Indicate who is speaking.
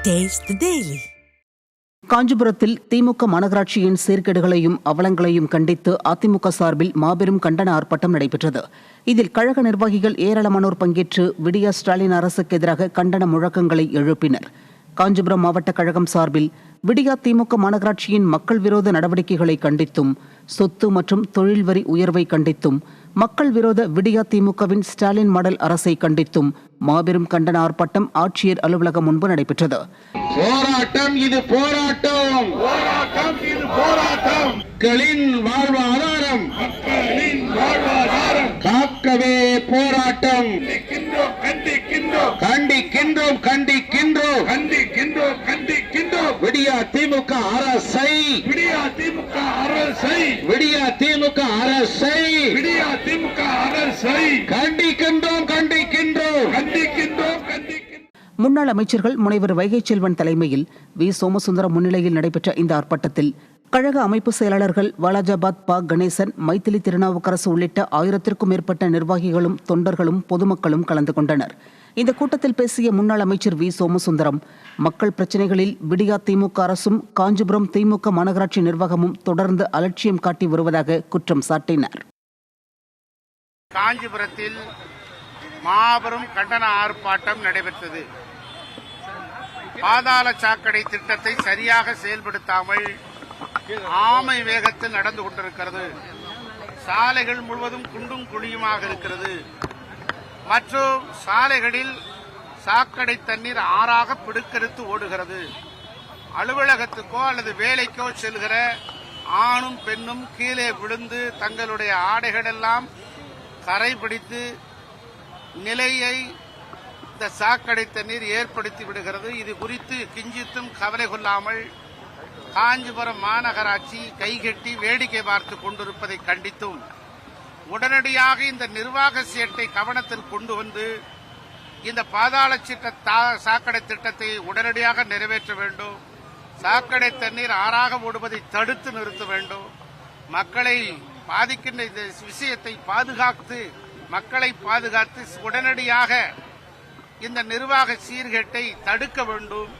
Speaker 1: Taste the Daily.
Speaker 2: காஞ்சிபுரத்தில் திமுக மாநகராட்சியின் சீர்கேடுகளையும் அவலங்களையும் கண்டித்து அதிமுக சார்பில் மாபெரும் கண்டன ஆர்ப்பாட்டம் நடைபெற்றது. இதில் கழக நிர்வாகிகள் ஏராளமானோர் பங்கேற்று விடியா ஸ்டாலின் அரசுக்கு எதிராக கண்டன முழக்கங்களை எழுப்பினர். காஞ்சிபுரம் மாவட்ட கழகம் சார்பில் விடியா திமுக மாநகராட்சியின் மக்கள் விரோத நடவடிக்கைகளை கண்டித்தும், சொத்து மற்றும் தொழில் வரி உயர்வை கண்டித்தும், மக்கள் விரோத விடியா திமுகவின் ஸ்டாலின் மாடல் அரசை கண்டித்தும் மாபெரும் கண்டன ஆர்ப்பாட்டம் ஆட்சியர் அலுவலகம் முன்பு நடைபெற்றது.
Speaker 3: போராட்டம் இது போராட்டம், போராட்டம் இது போராட்டம். மக்களின் வாழ்வாதாரம், மக்களின் வாழ்வாதாரம் காக்கவே போராட்டம். கண்டிக்கின்றோம் கண்டிக்கின்றோம் கண்டிக்கின்றோம் கண்டிக்கின்றோம் கண்டிக்கின்றோம் விடியா திமுக அரசை, விடியா திமுக அரசை, விடியா திமுக அரசை, விடியா திமுக அரசை கண்டிக்கின்றோம் கண்டிக்கின்றோம் கண்டிக்கின்றோம் கண்டிக்கின்றோம்.
Speaker 2: முன்னாள் அமைச்சர்கள் முனைவர் வைகை செல்வன் தலைமையில் வி சோமசுந்தரம் முன்னிலையில் நடைபெற்ற இந்த ஆர்ப்பாட்டத்தில் கழக அமைப்பு செயலாளர்கள் வாலாஜாபாத் பா கணேசன், மைத்திலி திருநாவுக்கரசு உள்ளிட்ட 1000க்கும் மேற்பட்ட நிர்வாகிகளும் தொண்டர்களும் பொதுமக்களும் கலந்து கொண்டனர். இந்த கூட்டத்தில் பேசிய முன்னாள் அமைச்சர் வி சோமசுந்தரம், மக்கள் பிரச்சினைகளில் விடியா திமுக அரசும் காஞ்சிபுரம் திமுக மாநகராட்சி நிர்வாகமும் தொடர்ந்து அலட்சியம் காட்டி வருவதாக குற்றம் சாட்டினார்.
Speaker 4: காஞ்சிபுரத்தில் மாபெரும் கண்டன ஆர்ப்பாட்டம் நடைபெற்றது. பாதாள சாக்கடை திட்டத்தை சரியாக செயல்படுத்தாமல் ஆமை வேகத்தில் நடந்து கொண்டிருக்கிறது. சாலைகள் முழுவதும் குண்டும் குழியுமாக இருக்கிறது. மற்றும் சாலைகளில் சாக்கடை தண்ணீர் ஆறாக பிடுக்கெடுத்து ஓடுகிறது. அலுவலகத்துக்கோ அல்லது வேலைக்கோ செல்கிற ஆணும் பெண்ணும் கீழே விழுந்து தங்களுடைய ஆடைகளெல்லாம் கரை பிடித்து நிலையை இந்த சாக்கடை தண்ணீர் ஏற்படுத்தி விடுகிறது. இது குறித்து கிஞ்சித்தும் கவலை கொள்ளாமல் காஞ்சிபுரம் மாநகராட்சி கைகட்டி வேடிக்கை பார்த்துக் கொண்டிருப்பதை கண்டித்தும், உடனடியாக இந்த நிர்வாக சேட்டை கவனத்தில் கொண்டு வந்து இந்த பாதாள சாக்கடை திட்டத்தை உடனடியாக நிறைவேற்ற வேண்டும். சாக்கடை தண்ணீர் ஆறாக ஓடுவதை தடுத்து நிறுத்த வேண்டும். மக்களை பாதிக்கின்ற இந்த விஷயத்தை மக்களை பாதுகாத்து உடனடியாக இந்த நிர்வாக சீர்கேட்டை தடுக்க வேண்டும்.